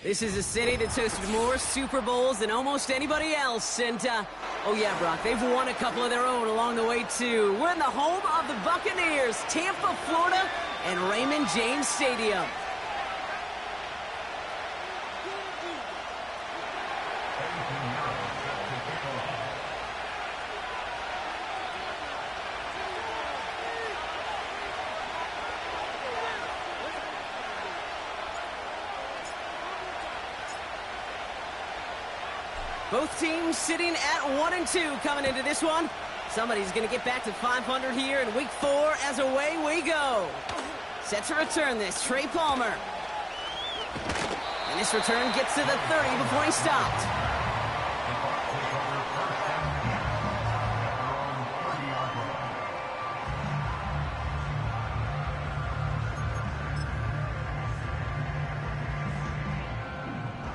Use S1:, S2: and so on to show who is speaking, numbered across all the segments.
S1: This is a city that's hosted more Super Bowls than almost anybody else. And, oh yeah, Brock, they've won a couple of their own along the way, too. We're in the home of the Buccaneers, Tampa, Florida, and Raymond James Stadium. Both teams sitting at 1-2 coming into this one. Somebody's going to get back to 500 here in week 4 as away we go. Set to return this, Trey Palmer. And this return gets to the 30 before he stopped.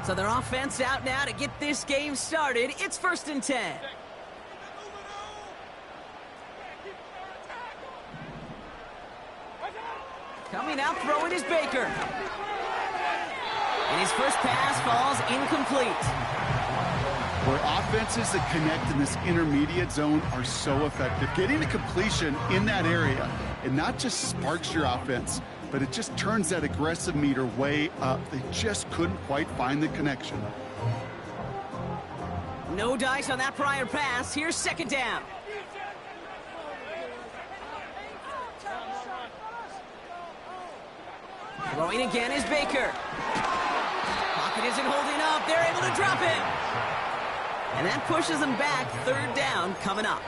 S1: So their offense out now to get this game started. It's 1st and 10. Coming out throwing is Baker. And his first pass falls incomplete.
S2: Where offenses that connect in this intermediate zone are so effective. Getting a completion in that area, it not just sparks your offense, but it just turns that aggressive meter way up. They just couldn't quite find the connection.
S1: No dice on that prior pass. Here's 2nd down. Throwing again is Baker. Pocket isn't holding up. They're able to drop it. And that pushes them back. 3rd down coming up.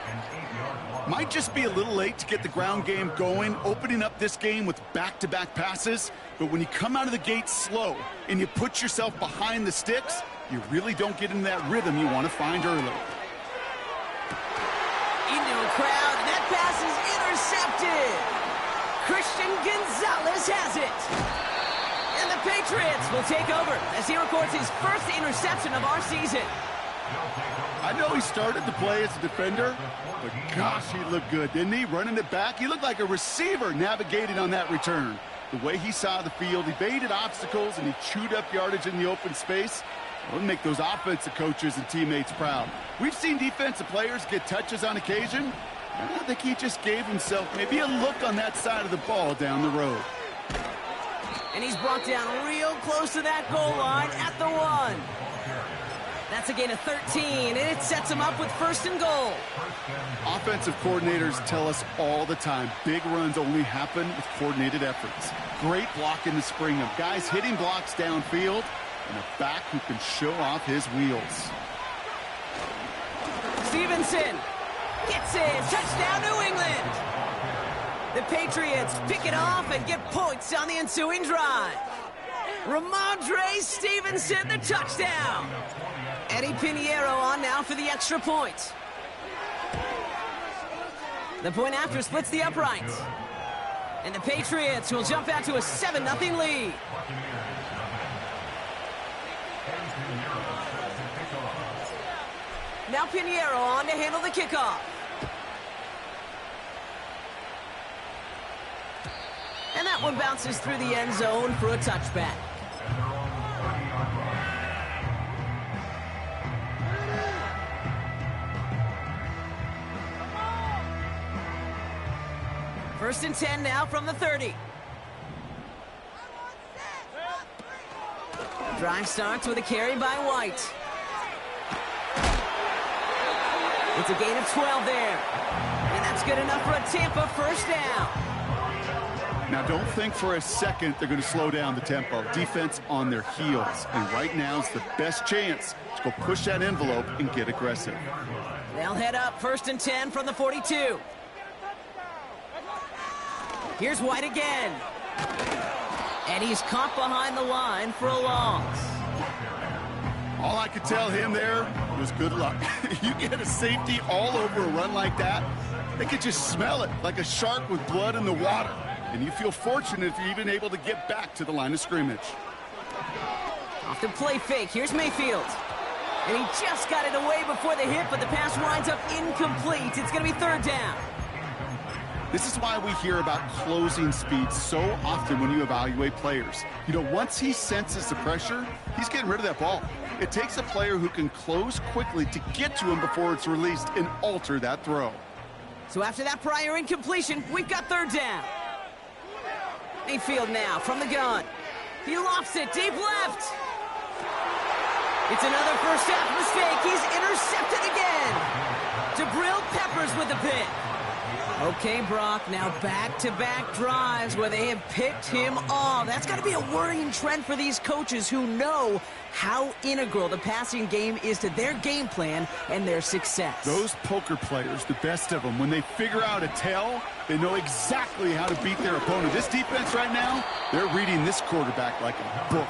S2: Might just be a little late to get the ground game going, opening up this game with back-to-back passes. But when you come out of the gate slow and you put yourself behind the sticks, you really don't get into that rhythm you want to find early.
S1: Into a crowd, and that pass is intercepted. Christian Gonzalez has it. And the Patriots will take over as he records his first interception of our season.
S2: I know he started to play as a defender, but gosh, he looked good, didn't he? Running it back, he looked like a receiver navigating on that return. The way he saw the field, he baited obstacles, and he chewed up yardage in the open space. It would make those offensive coaches and teammates proud. We've seen defensive players get touches on occasion, and I think he just gave himself maybe a look on that side of the ball down the road.
S1: And he's brought down real close to that goal line at the 1. That's a gain of 13, and it sets him up with 1st and goal.
S2: Offensive coordinators tell us all the time, big runs only happen with coordinated efforts. Great block in the spring of guys hitting blocks downfield, and a back who can show off his wheels.
S1: Stevenson gets it. Touchdown, New England. The Patriots pick it off and get points on the ensuing drive. Ramondre Stevenson, the touchdown. Eddie Pinheiro on now for the extra point. The point after splits the uprights. And the Patriots will jump out to a 7-0 lead. Now Pinheiro on to handle the kickoff. And that one bounces through the end zone for a touchback. First and 10 now from the 30. Drive starts with a carry by White. It's a gain of 12 there. And that's good enough for a Tampa 1st down.
S2: Now, don't think for a second they're going to slow down the tempo. Defense on their heels. And right now is the best chance to go push that envelope and get aggressive.
S1: They'll head up 1st and 10 from the 42. Here's White again. And he's caught behind the line for a loss.
S2: All I could tell him there was good luck. You get a safety all over a run like that, they could just smell it like a shark with blood in the water. And you feel fortunate if you're even able to get back to the line of scrimmage.
S1: Off the play fake, here's Mayfield. And he just got it away before the hit, but the pass winds up incomplete. It's going to be 3rd down.
S2: This is why we hear about closing speed so often when you evaluate players. You know, once he senses the pressure, he's getting rid of that ball. It takes a player who can close quickly to get to him before it's released and alter that throw.
S1: So after that prior incompletion, we've got third down. Mayfield now from the gun. He lofts it deep left. It's another first half mistake. He's intercepted again. Jabril Peppers with the pick. Okay, Brock, now back-to-back drives where they have picked him off. That's got to be a worrying trend for these coaches who know how integral the passing game is to their game plan and their success.
S2: Those poker players, the best of them, when they figure out a tell, they know exactly how to beat their opponent. This defense right now, they're reading this quarterback like a book.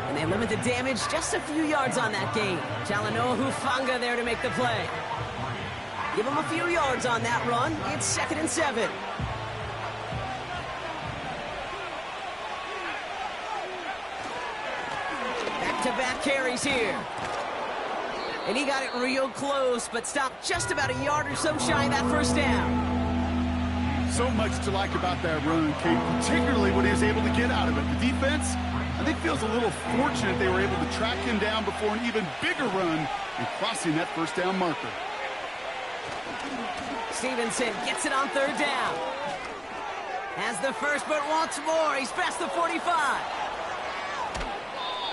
S1: And they limit the damage just a few yards on that game. Talanoa Hufanga there to make the play. Give him a few yards on that run. It's 2nd and 7. Back-to-back carries here. And he got it real close, but stopped just about a yard or so shy of that first down.
S2: So much to like about that run, Kate, particularly when he was able to get out of it. The defense, I think, feels a little fortunate they were able to track him down before an even bigger run and crossing that first down marker.
S1: Stevenson gets it on third down. Has the first, but wants more. He's past the 45.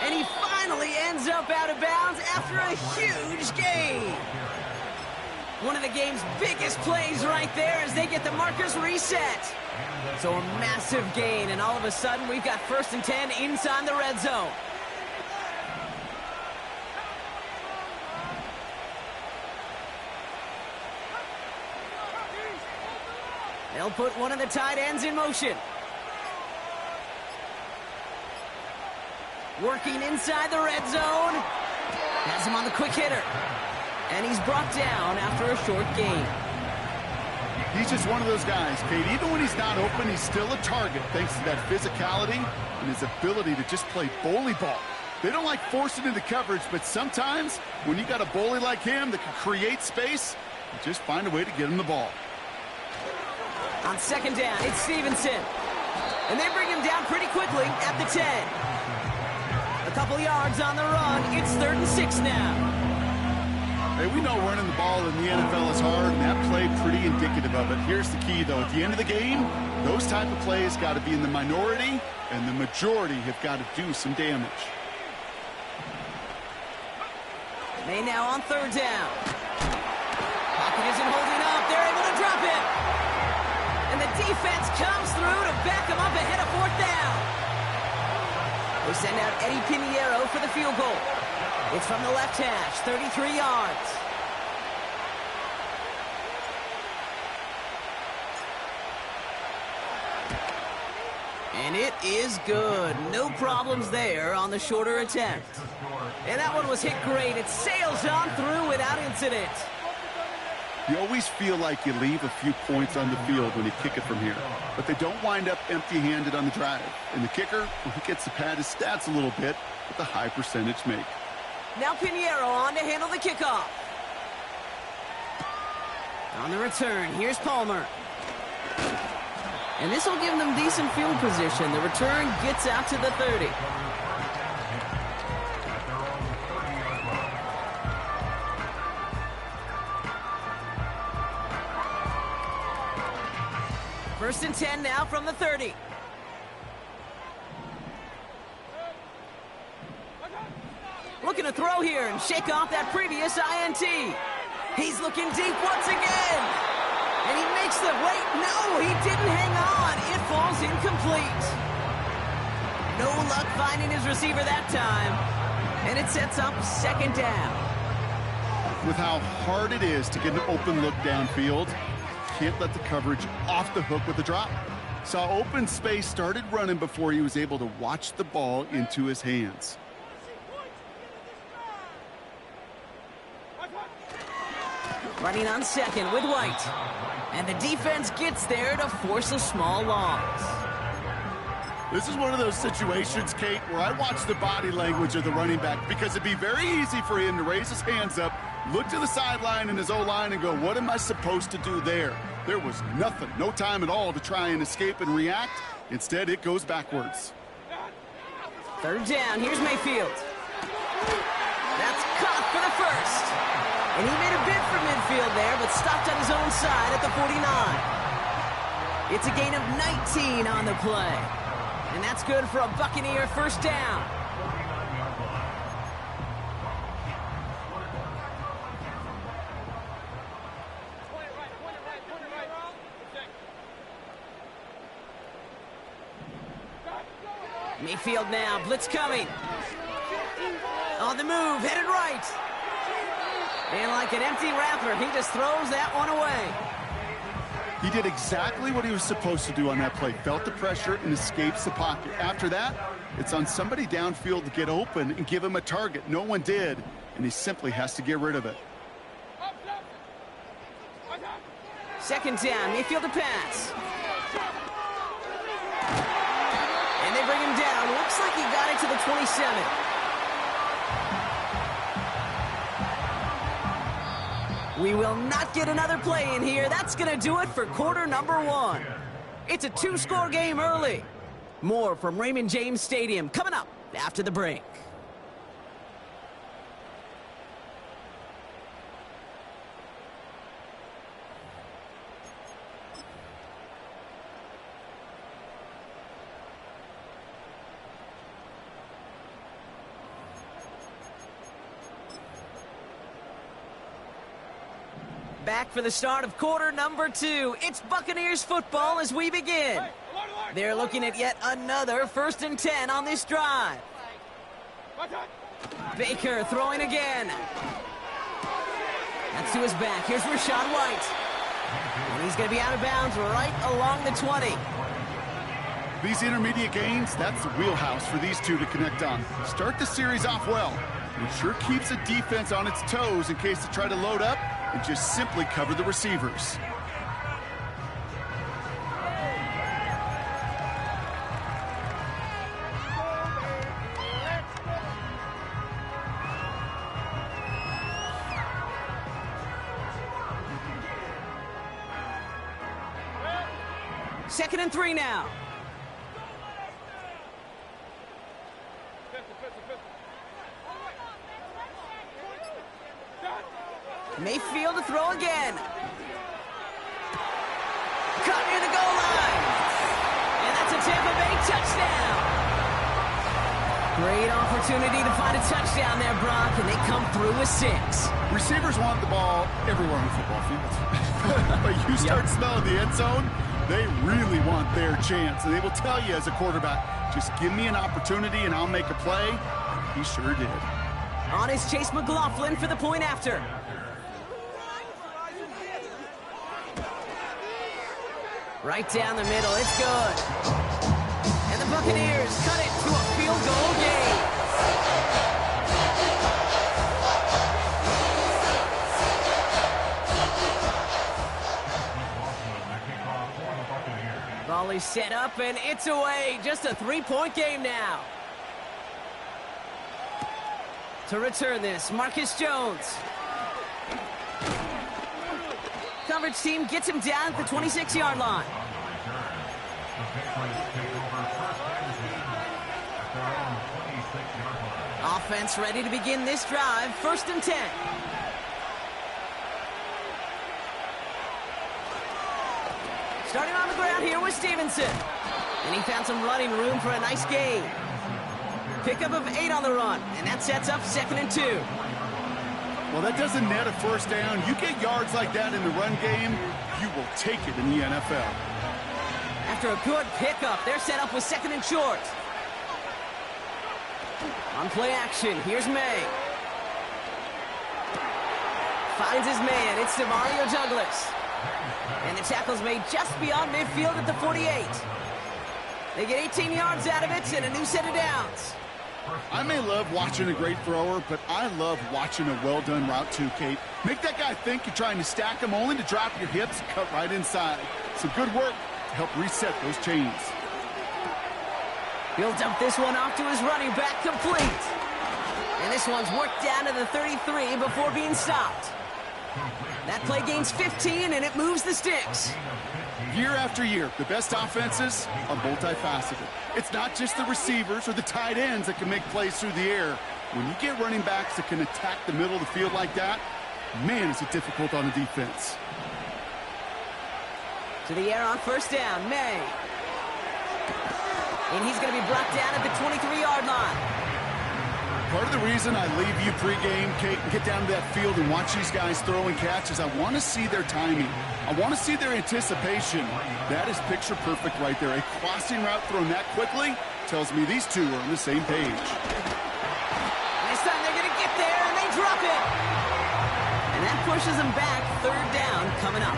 S1: And he finally ends up out of bounds after a huge gain. One of the game's biggest plays right there as they get the markers reset. So a massive gain, and all of a sudden we've got 1st and 10 inside the red zone. They'll put one of the tight ends in motion. Working inside the red zone. Has him on the quick hitter. And he's brought down after a short gain.
S2: He's just one of those guys, Kate. Even when he's not open, he's still a target thanks to that physicality and his ability to just play bully ball. They don't like forcing into coverage, but sometimes when you got a bully like him that can create space, you just find a way to get him the ball.
S1: On 2nd down, it's Stevenson. And they bring him down pretty quickly at the 10. A couple yards on the run. It's 3rd and 6 now.
S2: Hey, we know running the ball in the NFL is hard, and that play pretty indicative of it. Here's the key, though. At the end of the game, those type of plays got to be in the minority, and the majority have got to do some damage.
S1: May now on 3rd down. Pocket isn't holding up. They're able to drop it. And the defense comes through to back him up ahead of 4th down. They send out Eddie Pinheiro for the field goal. It's from the left hash, 33 yards. And it is good. No problems there on the shorter attempt. And that one was hit great. It sails on through without incident.
S2: You always feel like you leave a few points on the field when you kick it from here. But they don't wind up empty-handed on the drive. And the kicker, well, he gets to pad his stats a little bit with a high percentage make.
S1: Now Pinheiro on to handle the kickoff. On the return, here's Palmer. And this will give them decent field position. The return gets out to the 30. First and 10 now from the 30. Looking to throw here and shake off that previous INT. He's looking deep once again. And he makes the wait. No, he didn't hang on. It falls incomplete. No luck finding his receiver that time. And it sets up 2nd down.
S2: With how hard it is to get an open look downfield, can't let the coverage off the hook with the drop. Saw open space, started running before he was able to watch the ball into his hands.
S1: Running on 2nd with White. And the defense gets there to force a small loss.
S2: This is one of those situations, Kate, where I watch the body language of the running back because it'd be very easy for him to raise his hands up, look to the sideline in his O-line and go, what am I supposed to do there? There was nothing, no time at all to try and escape and react. Instead, it goes backwards.
S1: Third down, here's Mayfield. That's caught for the first. And he made a bid for midfield there, but stopped on his own side at the 49. It's a gain of 19 on the play. And that's good for a Buccaneer first down. Mayfield now, blitz coming. On the move, headed right. And like an empty wrapper, he just throws that one away.
S2: He did exactly what he was supposed to do on that play. Felt the pressure and escapes the pocket. After that, it's on somebody downfield to get open and give him a target. No one did, and he simply has to get rid of it.
S1: Second down, Mayfield to pass. And they bring him down. Looks like he got it to the 27. We will not get another play in here. That's going to do it for quarter number 1. It's a 2-score game early. More from Raymond James Stadium coming up after the break. Back for the start of quarter number 2. It's Buccaneers football as we begin. They're looking at yet another 1st and 10 on this drive. Baker throwing again. That's to his back. Here's Rachaad White. And he's going to be out of bounds right along the 20.
S2: These intermediate gains, that's the wheelhouse for these two to connect on. Start the series off well. It sure keeps the defense on its toes in case they try to load up and just simply cover the receivers.
S1: Second and 3 now. Mayfield to throw again. Cut near the goal line. And that's a Tampa Bay touchdown. Great opportunity to find a touchdown there, Brock, and they come through with 6.
S2: Receivers want the ball everywhere on the football field. But you start smelling the end zone, they really want their chance. And they will tell you as a quarterback, just give me an opportunity and I'll make a play. He sure did.
S1: On is Chase McLaughlin for the point after. Right down the middle, it's good. And the Buccaneers cut it to a field goal game. Volley set up and it's away. Just a 3-point game now. To return this, Marcus Jones. Coverage team gets him down at the 26-yard line. Offense ready to begin this drive. 1st and 10. Starting on the ground here with Stevenson. And he found some running room for a nice gain. Pickup of 8 on the run, and that sets up 2nd and 2.
S2: Well, that doesn't net a first down. You get yards like that in the run game, you will take it in the NFL.
S1: After a good pickup, they're set up with 2nd and short. On play action, here's May. Finds his man, it's Demario Douglas. And the tackle's made just beyond midfield at the 48. They get 18 yards out of it and a new set of downs.
S2: I may love watching a great thrower, but I love watching a well-done route too, Kate. Make that guy think you're trying to stack him only to drop your hips and cut right inside. Some good work to help reset those chains.
S1: He'll dump this one off to his running back, complete. And this one's worked down to the 33 before being stopped. That play gains 15, and it moves the sticks.
S2: Year after year, the best offenses are multifaceted. It's not just the receivers or the tight ends that can make plays through the air. When you get running backs that can attack the middle of the field like that, man, is it difficult on the defense.
S1: To the air on first down, May. And he's going to be brought down at the 23-yard line.
S2: Part of the reason I leave you pregame, Kate, and get down to that field and watch these guys throw and catch is I want to see their timing. I want to see their anticipation. That is picture perfect right there. A crossing route thrown that quickly tells me these two are on the same page.
S1: This time they're going to get there, and they drop it. And that pushes them back. Third down coming up.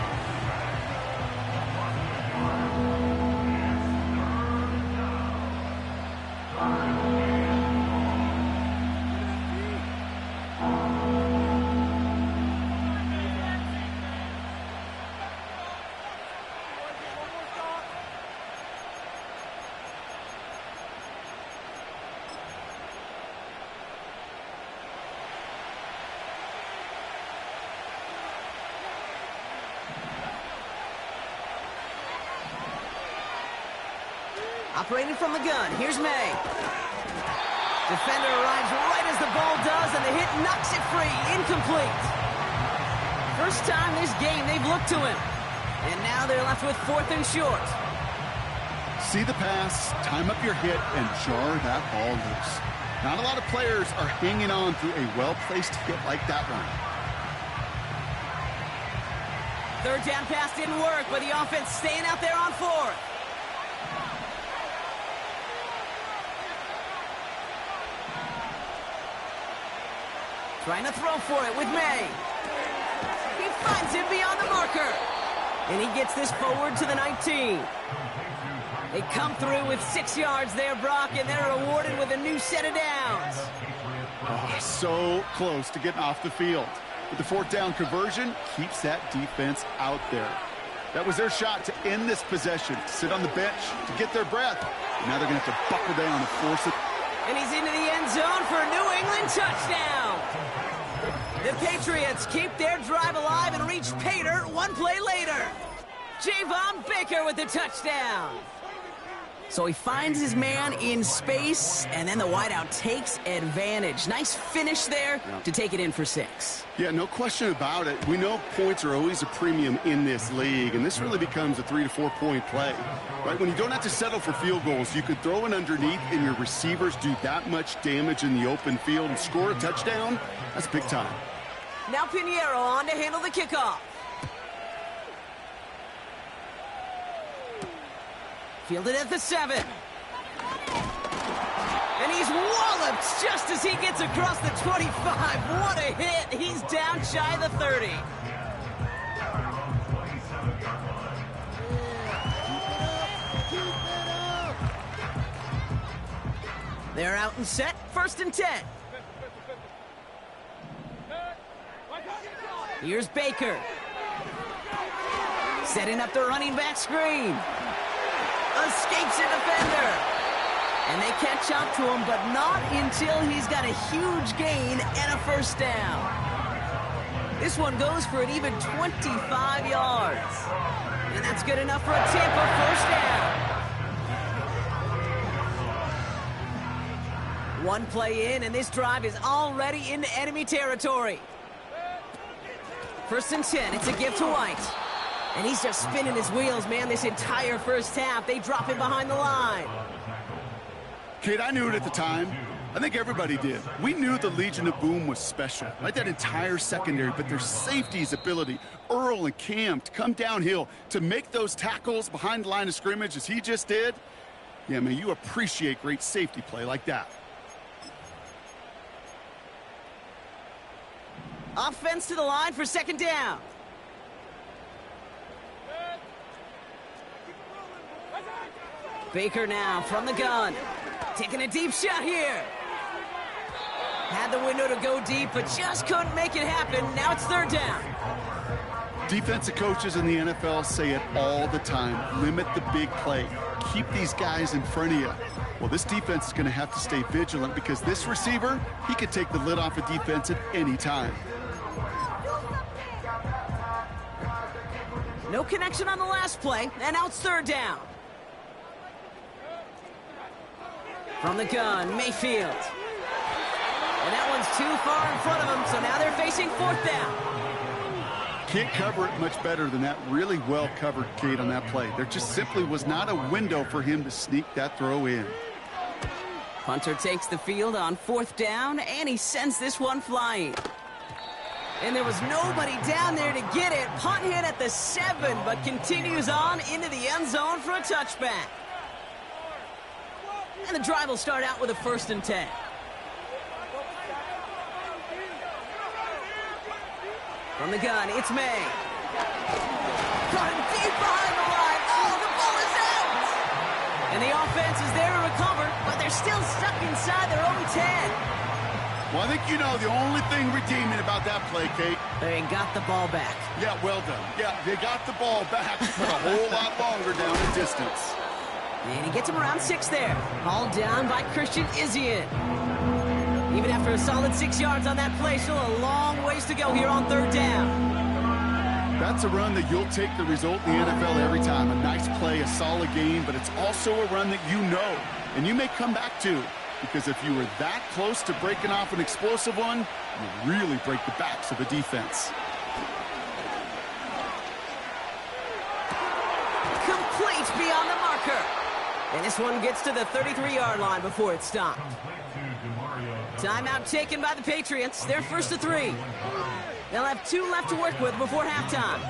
S1: Operating from the gun, here's May. Defender arrives right as the ball does, and the hit knocks it free. Incomplete. First time this game they've looked to him. And now they're left with 4th and short.
S2: See the pass, time up your hit, and jar that ball loose. Not a lot of players are hanging on through a well-placed hit like that one.
S1: Third down pass didn't work, but the offense staying out there on 4th. Trying to throw for it with May. He finds him beyond the marker. And he gets this forward to the 19. They come through with 6 yards there, Brock, and they're rewarded with a new set of downs.
S2: Oh, so close to getting off the field. But the 4th down conversion keeps that defense out there. That was their shot to end this possession, sit on the bench to get their breath. And now they're going to have to buckle down and force it.
S1: And he's into the end zone for a New England touchdown. The Patriots keep their drive alive and reach pay dirt one play later. Javon Baker with the touchdown. So he finds his man in space, and then the wideout takes advantage. Nice finish there to take it in for 6.
S2: Yeah, no question about it. We know points are always a premium in this league, and this really becomes a 3 to 4 point play. Right, when you don't have to settle for field goals, you could throw it underneath and your receivers do that much damage in the open field and score a touchdown. That's big time.
S1: Now Pinheiro on to handle the kickoff. Fielded at the 7. And he's walloped just as he gets across the 25. What a hit. He's down shy of the 30. They're out and set. 1st and 10. Here's Baker. Setting up the running back screen. Escapes a defender. And they catch up to him, but not until he's got a huge gain and a 1st down. This one goes for an even 25 yards. And that's good enough for a Tampa 1st down. One play in, and this drive is already into enemy territory. 1st and 10, it's a give to White. And he's just spinning his wheels, man, this entire first half. They drop him behind the line.
S2: Kate, I knew it at the time. I think everybody did. We knew the Legion of Boom was special, right? That entire secondary, but their safety's ability, Earl and Cam, to come downhill, to make those tackles behind the line of scrimmage as he just did. Yeah, man, you appreciate great safety play like that.
S1: Offense to the line for 2nd down. Baker now from the gun. Taking a deep shot here. Had the window to go deep, but just couldn't make it happen. Now it's 3rd down.
S2: Defensive coaches in the NFL say it all the time. Limit the big play. Keep these guys in front of you. Well, this defense is going to have to stay vigilant because this receiver, he could take the lid off a defense at any time.
S1: No connection on the last play, and now it's third down. From the gun, Mayfield. And that one's too far in front of him, so now they're facing fourth down.
S2: Can't cover it much better than that really well covered Kate on that play. There just simply was not a window for him to sneak that throw in.
S1: Punter takes the field on fourth down, and he sends this one flying. And there was nobody down there to get it. Punt hit at the 7, but continues on into the end zone for a touchback. And the drive will start out with a 1st and 10. From the gun, it's May. Caught him deep behind the line. Oh, the ball is out! And the offense is there to recover, but they're still stuck inside their own 10.
S2: Well, I think you know the only thing redeeming about that play, Kate.
S1: They got the ball back.
S2: Yeah, well done. Yeah, they got the ball back, but a whole lot longer down the distance.
S1: And he gets him around 6 there. All down by Christian Izien. Even after a solid 6 yards on that play, still a long ways to go here on third down.
S2: That's a run that you'll take the result in the NFL every time. A nice play, a solid game, but it's also a run that you know, and you may come back to. Because if you were that close to breaking off an explosive one, you really break the backs of the defense.
S1: Complete beyond the marker. And this one gets to the 33-yard line before it's stopped. Timeout taken by the Patriots. They're 1st and 3. They'll have 2 left to work with before halftime.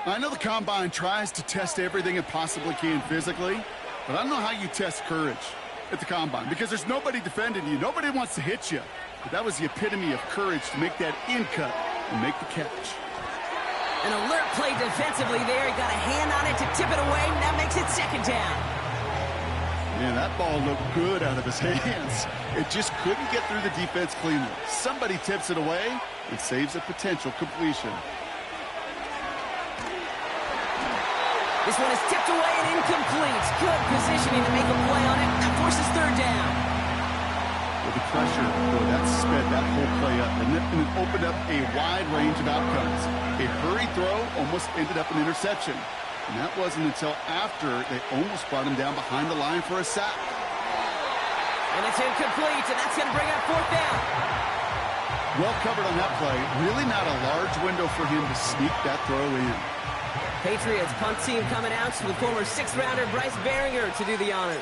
S2: I know the Combine tries to test everything it possibly can physically, but I don't know how you test courage at the Combine, because there's nobody defending you. Nobody wants to hit you. But that was the epitome of courage to make that in cut and make the catch.
S1: An alert play defensively there. He got a hand on it to tip it away, and that makes it 2nd down.
S2: Man, that ball looked good out of his hands. It just couldn't get through the defense cleanly. Somebody tips it away and saves a potential completion.
S1: This one is tipped away and incomplete. Good positioning to make a play on it. That forces third down.
S2: With the pressure, boy, that sped that whole play up, and it opened up a wide range of outcomes. A hurried throw almost ended up an interception. And that wasn't until after they almost brought him down behind the line for a sack.
S1: And it's incomplete, and that's going to bring up fourth down.
S2: Well covered on that play. Really not a large window for him to sneak that throw in.
S1: Patriots punt team coming out with former 6th-rounder Bryce Baringer to do the honors.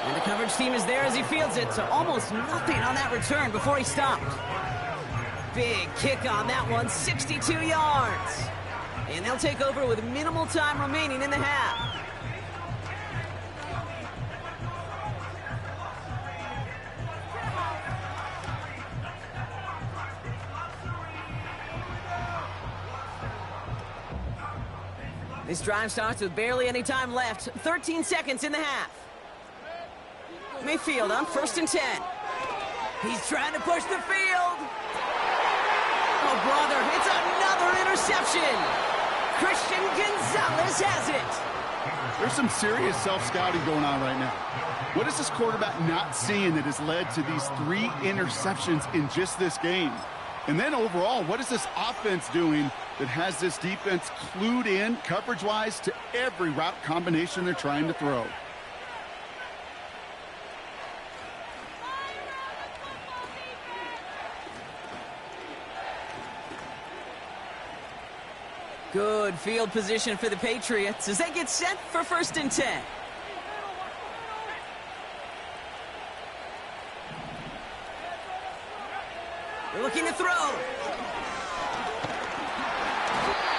S1: And the coverage team is there as he fields it, so almost nothing on that return before he stopped. Big kick on that one, 62 yards. And they'll take over with minimal time remaining in the half. This drive starts with barely any time left. 13 seconds in the half. Mayfield on 1st and 10. He's trying to push the field. Oh, brother, it's another interception. Christian Gonzalez has it.
S2: There's some serious self-scouting going on right now. What is this quarterback not seeing that has led to these 3 interceptions in just this game? And then overall, what is this offense doing that has this defense clued in, coverage-wise, to every route combination they're trying to throw?
S1: Good field position for the Patriots as they get set for 1st and 10. They're looking to throw.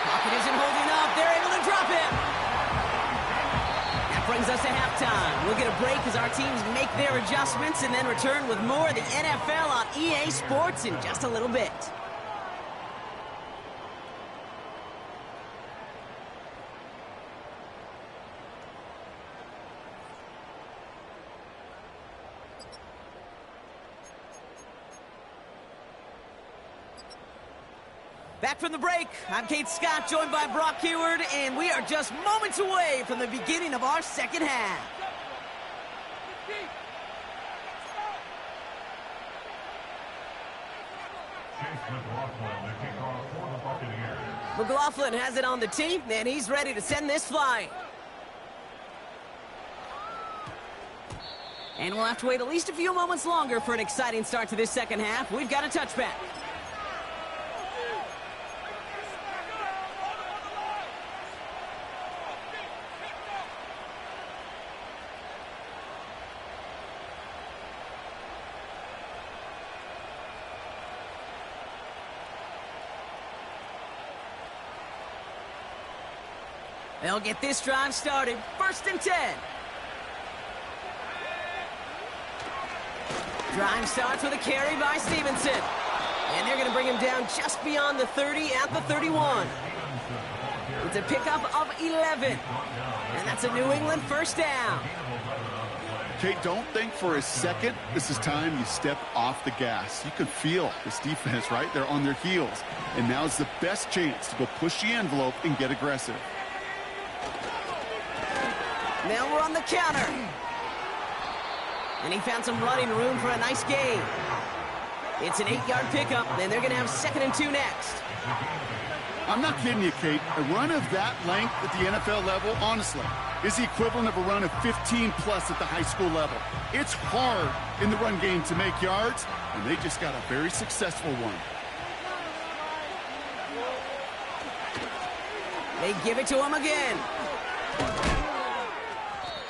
S1: Pocket isn't holding up. They're able to drop him. That brings us to halftime. We'll get a break as our teams make their adjustments and then return with more of the NFL on EA Sports in just a little bit. Back from the break, I'm Kate Scott, joined by Brock Heward, and we are just moments away from the beginning of our second half. McLaughlin has it on the tee, and he's ready to send this flying. And we'll have to wait at least a few moments longer for an exciting start to this second half. We've got a touchback. They'll get this drive started. 1st and 10. Drive starts with a carry by Stevenson. And they're going to bring him down just beyond the 30 at the 31. It's a pickup of 11. And that's a New England first down.
S2: Kate, don't think for a second this is time you step off the gas. You can feel this defense right there on their heels. And now's the best chance to go push the envelope and get aggressive.
S1: Now we're on the counter. And he found some running room for a nice gain. It's an 8-yard pickup, and they're going to have 2nd and 2 next.
S2: I'm not kidding you, Kate. A run of that length at the NFL level, honestly, is the equivalent of a run of 15-plus at the high school level. It's hard in the run game to make yards, and they just got a very successful one.
S1: They give it to him again.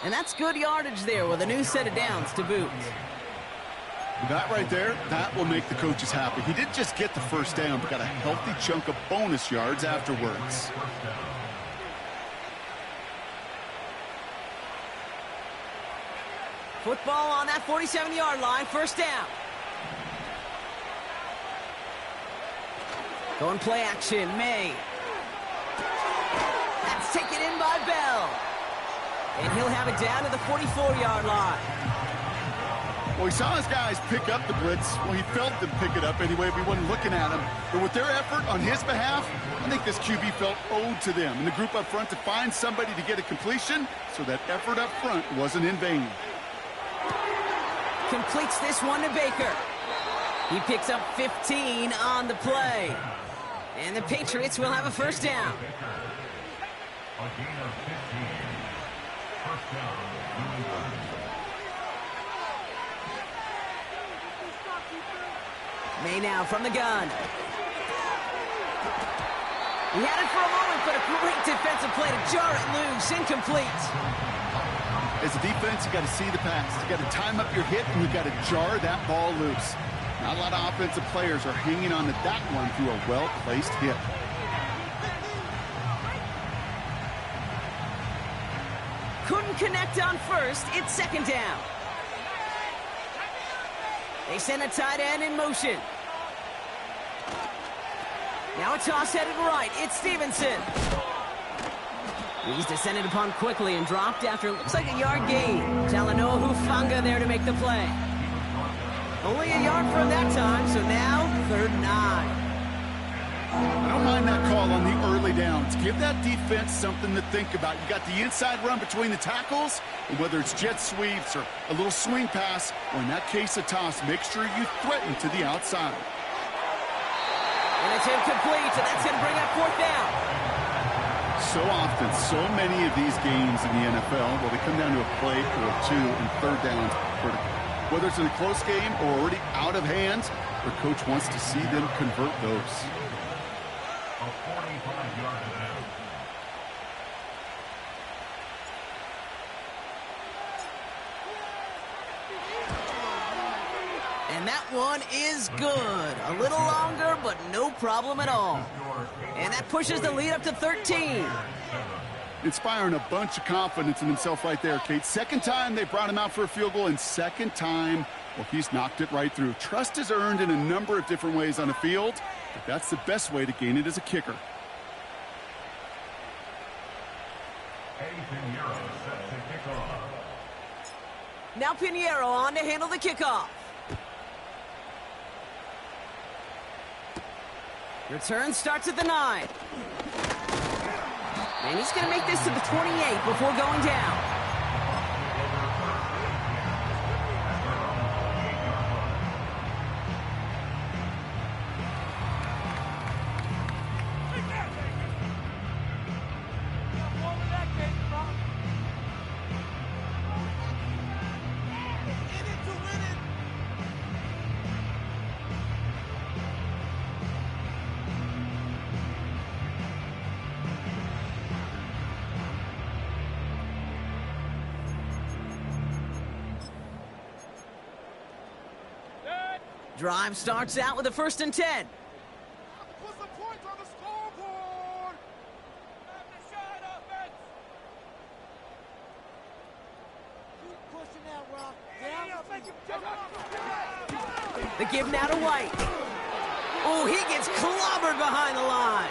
S1: And that's good yardage there with a new set of downs to boot.
S2: That right there, that will make the coaches happy. He didn't just get the first down, but got a healthy chunk of bonus yards afterwards.
S1: Football on that 47-yard line, 1st down. Going play action, May. That's taken in by Bell. And he'll have it down to the 44-yard line.
S2: Well, he saw his guys pick up the blitz. Well, he felt them pick it up anyway if he wasn't looking at him. But with their effort on his behalf, I think this QB felt owed to them and the group up front to find somebody to get a completion, so that effort up front wasn't in vain.
S1: Completes this one to Baker. He picks up 15 on the play. And the Patriots will have a 1st down. May now from the gun. He had it for a moment, but a great defensive play to jar it loose. Incomplete.
S2: As a defense, you got to see the pass. You got to time up your hit, and you got to jar that ball loose. Not a lot of offensive players are hanging on to that one through a well-placed hit.
S1: Couldn't connect on 1st. It's 2nd down. They send a tight end in motion. Now a toss headed right. It's Stevenson. He's descended upon quickly and dropped after it looks like a yard gain. Talanoa Hufanga there to make the play. Only a yard from that time, so now 3rd and 9.
S2: I don't mind that call on the early downs. Give that defense something to think about. You got the inside run between the tackles, and whether it's jet sweeps or a little swing pass, or in that case a toss, make sure you threaten to the outside.
S1: And it's incomplete, and that's going to bring up 4th down.
S2: So often, so many of these games in the NFL, well, they come down to a play or 2 and 3rd downs. Whether it's in a close game or already out of hand, their coach wants to see them convert those.
S1: And that one is good. A little longer, but no problem at all. And that pushes the lead up to 13.
S2: Inspiring a bunch of confidence in himself right there, Kate. 2nd time they brought him out for a field goal, and 2nd time, well, he's knocked it right through. Trust is earned in a number of different ways on the field, but that's the best way to gain it as a kicker.
S1: Now Pinheiro on to handle the kickoff. Return starts at the 9. And he's going to make this to the 28 before going down. Drive starts out with a 1st and 10.
S3: Put some points on the scoreboard. Keep pushing that rock.
S1: The give now to White. Oh, he gets clobbered behind the line.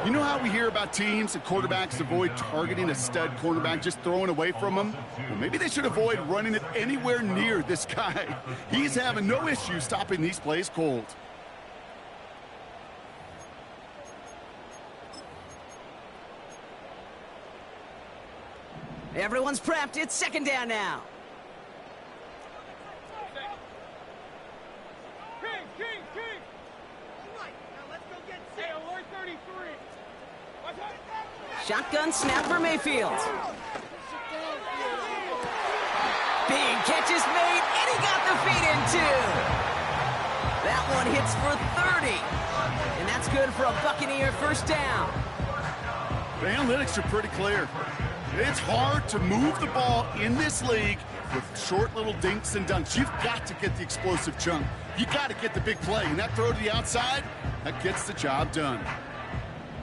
S2: You know how we hear about teams and quarterbacks avoid targeting a stud cornerback, just throwing away from him? Well, maybe they should avoid running it anywhere near this guy. He's having no issue stopping these plays cold.
S1: Everyone's prepped. It's 2nd down now. Shotgun snap for Mayfield. Big catch is made, and he got the feet in too. That one hits for 30. And that's good for a Buccaneer 1st down.
S2: The analytics are pretty clear. It's hard to move the ball in this league with short little dinks and dunks. You've got to get the explosive chunk. You got to get the big play. And that throw to the outside, that gets the job done.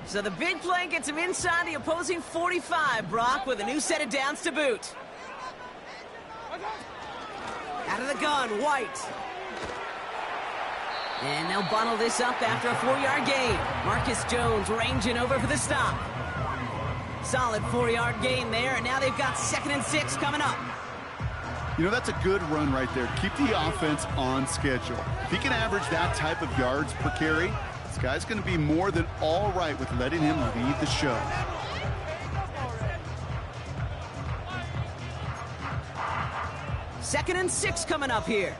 S1: So the big play gets him inside the opposing 45, Brock, with a new set of downs to boot. Out of the gun, White. And they'll bundle this up after a 4-yard gain. Marcus Jones ranging over for the stop. Solid 4-yard gain there, and now they've got 2nd and 6 coming up.
S2: You know, that's a good run right there. Keep the offense on schedule. If he can average that type of yards per carry, this guy's going to be more than all right with letting him lead the show.
S1: Second and 6 coming up here.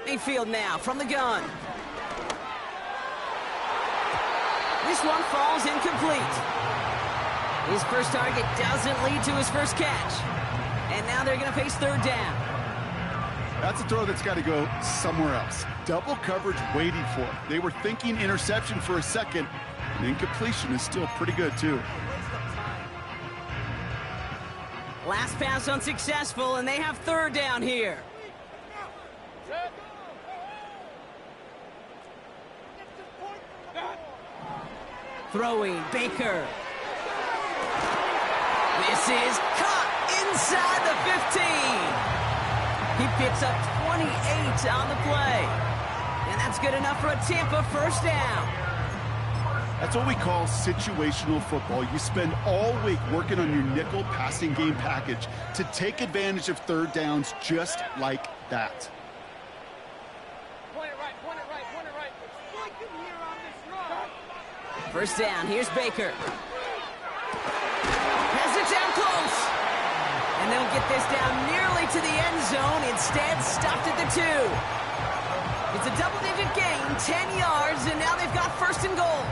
S1: Mayfield now from the gun. This one falls incomplete. His first target doesn't lead to his first catch. And now they're going to face 3rd down.
S2: That's a throw that's got to go somewhere else. Double coverage waiting for it. They were thinking interception for a second. And incompletion is still pretty good, too.
S1: Last pass unsuccessful, and they have 3rd down here. Throwing, Baker. This is caught inside the 15. He picks up 28 on the play. And that's good enough for a Tampa 1st down.
S2: That's what we call situational football. You spend all week working on your nickel passing game package to take advantage of 3rd downs just like that.
S3: Point it right.
S1: 1st down, here's Baker. Has it down close. And they'll get this down nearly to the end zone. Instead, stopped at the 2. It's a double-digit gain, 10 yards, and now they've got 1st and goal.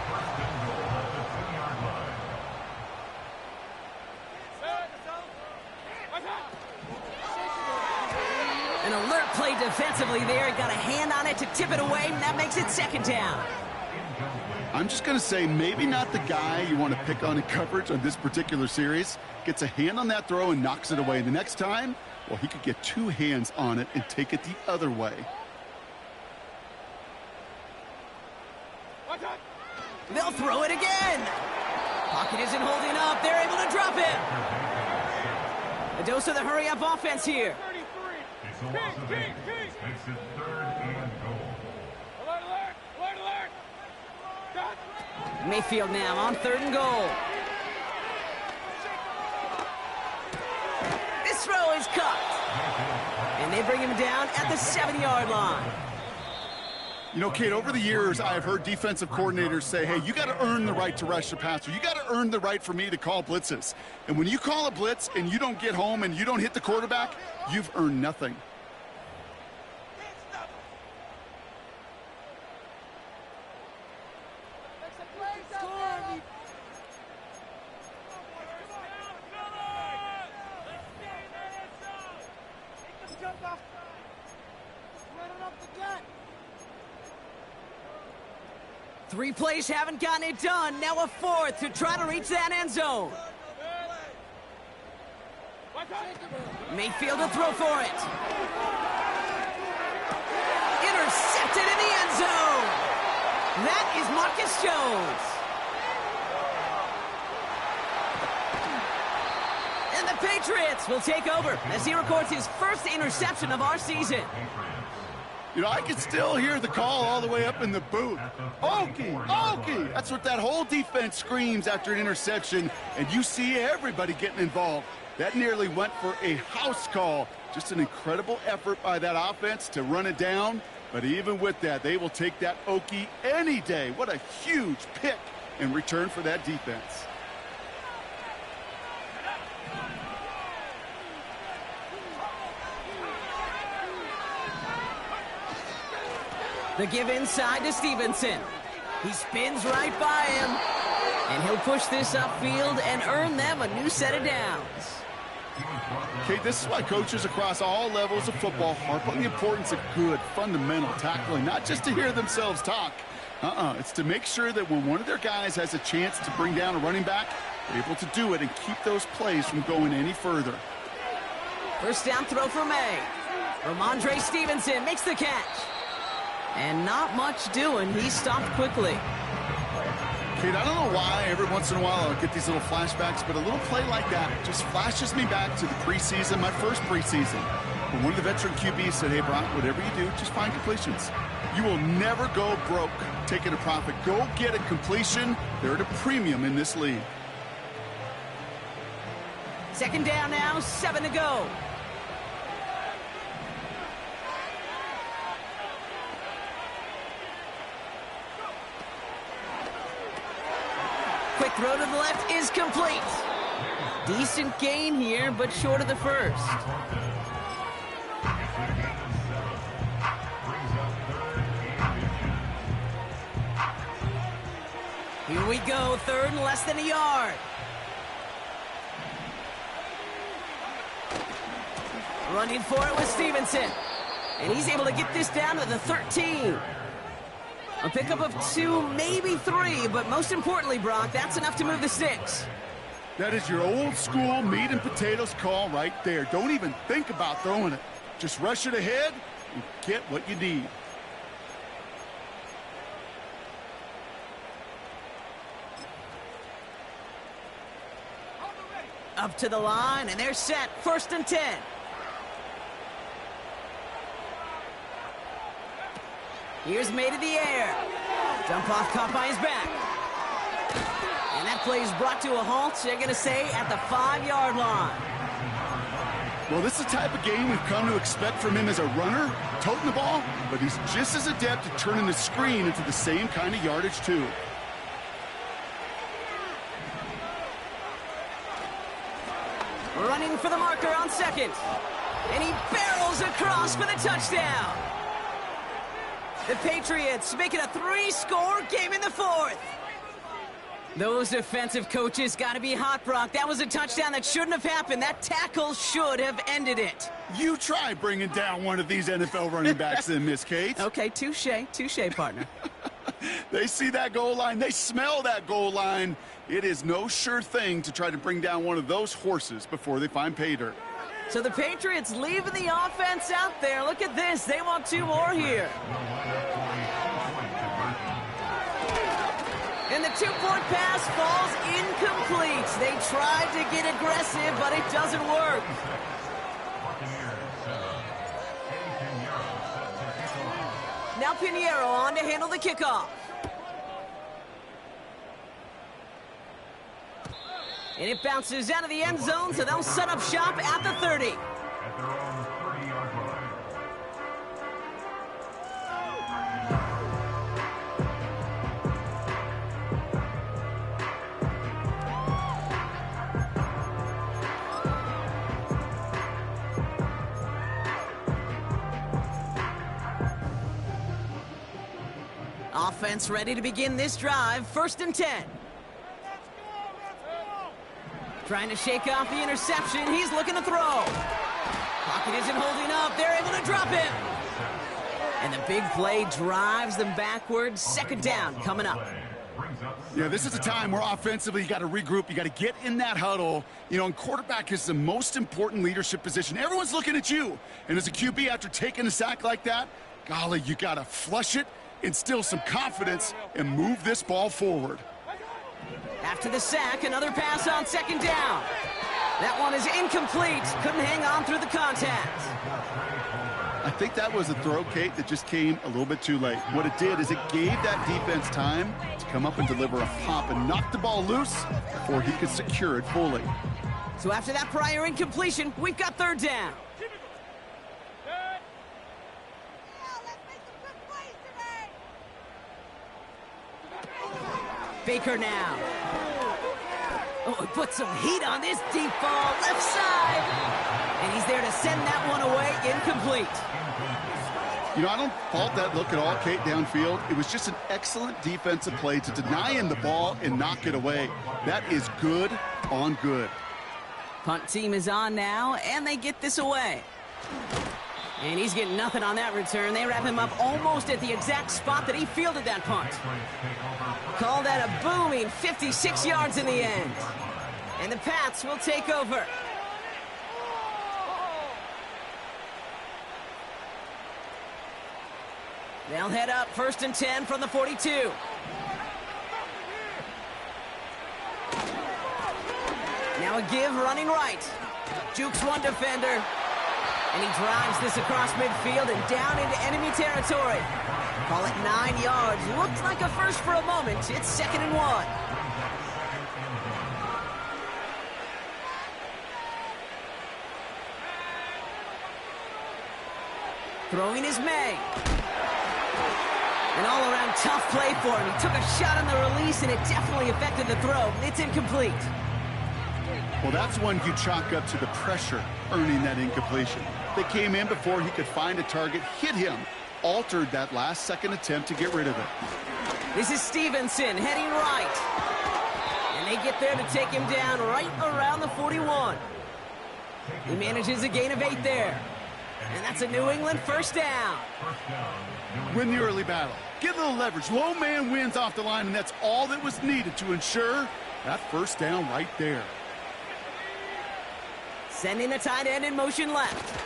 S1: An alert play defensively there. Got a hand on it to tip it away, and that makes it 2nd down.
S2: I'm just going to say maybe not the guy you want to pick on in coverage on this particular series. Gets a hand on that throw and knocks it away. The next time, well, he could get 2 hands on it and take it the other way.
S1: They'll throw it again. Pocket isn't holding up. They're able to drop it. A dose of the hurry-up offense here. Mayfield now on 3rd and goal. This throw is caught. And they bring him down at the 7-yard line.
S2: You know, Kate, over the years, I've heard defensive coordinators say, hey, you got to earn the right to rush the passer. You got to earn the right for me to call blitzes. And when you call a blitz and you don't get home and you don't hit the quarterback, you've earned nothing.
S1: 3 plays haven't gotten it done. Now a 4th to try to reach that end zone. Mayfield to throw for it. Intercepted in the end zone. That is Marcus Jones. And the Patriots will take over as he records his first interception of our season.
S2: You know, I can still hear the call all the way up in the booth. Okie, Okie! That's what that whole defense screams after an interception, and you see everybody getting involved. That nearly went for a house call. Just an incredible effort by that offense to run it down. But even with that, they will take that Okie any day. What a huge pick in return for that defense.
S1: The give inside to Stevenson. He spins right by him. And he'll push this upfield and earn them a new set of downs.
S2: Okay, this is why coaches across all levels of football harp on the importance of good, fundamental tackling, not just to hear themselves talk. It's to make sure that when one of their guys has a chance to bring down a running back, they're able to do it and keep those plays from going any further.
S1: First down throw for May. Ramondre Stevenson makes the catch. And not much doing. He stopped quickly.
S2: Kate, I don't know why every once in a while I'll get these little flashbacks, but a little play like that just flashes me back to the preseason, my first preseason. When one of the veteran QBs said, hey, Brock, whatever you do, just find completions. You will never go broke taking a profit. Go get a completion. They're at a premium in this league.
S1: Second down now, 7 to go. Quick throw to the left is complete. Decent gain here, but short of the first. Here we go, 3rd and less than a yard. Running for it with Stevenson. And he's able to get this down to the 13. A pickup of 2, maybe 3, but most importantly, Brock, that's enough to move the sticks.
S2: That is your old school meat and potatoes call right there. Don't even think about throwing it. Just rush it ahead and get what you need.
S1: Up to the line, and they're set. 1st and 10. Here's May to the air. Jump off caught by his back. And that play is brought to a halt, they're going to say, at the 5-yard line.
S2: Well, this is the type of game we've come to expect from him as a runner, toting the ball, but he's just as adept at turning the screen into the same kind of yardage, too.
S1: Running for the marker on 2nd. And he barrels across for the touchdown. The Patriots make it a 3-score game in the 4th. Those defensive coaches got to be hot, Brock. That was a touchdown that shouldn't have happened. That tackle should have ended it.
S2: You try bringing down one of these NFL running backs then, Miss Kate.
S1: Okay, touche, partner.
S2: They see that goal line. They smell that goal line. It is no sure thing to try to bring down one of those horses before they find pay dirt.
S1: So the Patriots leaving the offense out there. Look at this. They want 2 more here. And the 2-point pass falls incomplete. They tried to get aggressive, but it doesn't work. Now Pinheiro on to handle the kickoff. And it bounces out of the end zone, so they'll set up shop at the 30.
S4: At their own 30-yard line.
S1: Offense ready to begin this drive. 1st and 10. Trying to shake off the interception. He's looking to throw. Pocket isn't holding up. They're able to drop him. And the big play drives them backwards. Second down coming up.
S2: Yeah, this is a time where offensively you got to regroup. You got to get in that huddle. You know, and quarterback is the most important leadership position. Everyone's looking at you. And as a QB, after taking a sack like that, golly, you got to flush it, instill some confidence, and move this ball forward.
S1: After the sack, another pass on second down. That one is incomplete. Couldn't hang on through the contact.
S2: I think that was a throw, Kate, that just came a little bit too late. What it did is it gave that defense time to come up and deliver a pop and knock the ball loose before he could secure it fully.
S1: So after that prior incompletion, we've got third down. Baker now. Oh, he put some heat on this deep ball, left side. And he's there to send that one away, incomplete.
S2: You know, I don't fault that look at all, Kate, downfield. It was just an excellent defensive play to deny him the ball and knock it away. That is good on good.
S1: Punt team is on now, and they get this away. And he's getting nothing on that return. They wrap him up almost at the exact spot that he fielded that punt. Call that a booming 56 yards in the end. And the Pats will take over. They'll head up 1st and 10 from the 42. Now a give running right. Jukes one defender. And he drives this across midfield and down into enemy territory. Call it 9 yards. Looked like a first for a moment. It's 2nd and 1. Throwing is May. An all-around tough play for him. He took a shot on the release, and it definitely affected the throw. It's incomplete.
S2: Well, that's one you chalk up to the pressure earning that incompletion. They came in before he could find a target, hit him, altered that last-second attempt to get rid of it.
S1: This is Stevenson heading right. And they get there to take him down right around the 41. He manages a gain of 8 there. And that's a New England first down.
S2: Win the early battle. Get a little leverage. Low man wins off the line, and that's all that was needed to ensure that first down right there.
S1: Sending the tight end in motion left.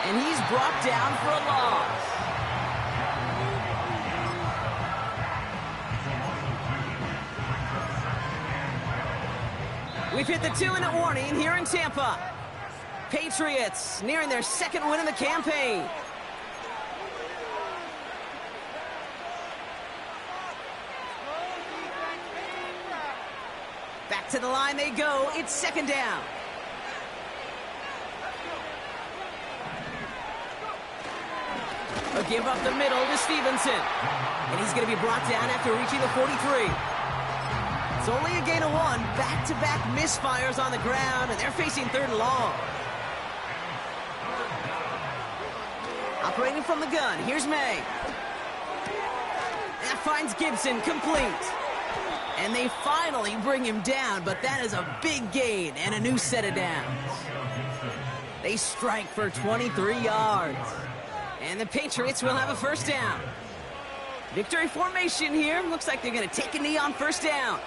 S1: And he's brought down for a loss. We've hit the 2-minute warning here in Tampa. Patriots nearing their 2nd win of the campaign. Back to the line they go. It's 2nd down. A give up the middle to Stevenson. And he's going to be brought down after reaching the 43. It's only a gain of 1. Back-to-back misfires on the ground, and they're facing 3rd and long. Operating from the gun, here's May. That finds Gibson, complete. And they finally bring him down, but that is a big gain and a new set of downs. They strike for 23 yards. And the Patriots will have a first down. Victory formation here. Looks like they're going to take a knee on first down.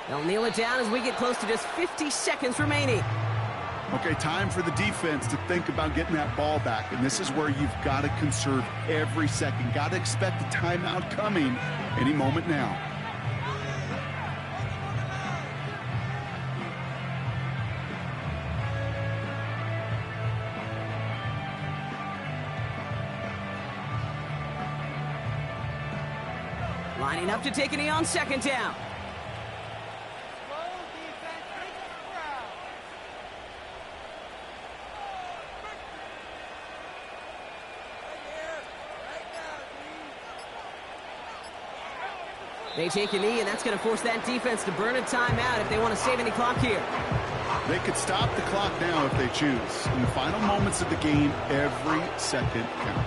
S1: They'll kneel it down as we get close to just 50 seconds remaining.
S2: Okay, time for the defense to think about getting that ball back. And this is where you've got to conserve every second. Got to expect the timeout coming any moment now.
S1: Lining up to take a knee on 2nd down. They take a knee, and that's going to force that defense to burn a timeout if they want to save any clock here.
S2: They could stop the clock now if they choose. In the final moments of the game, every second counts.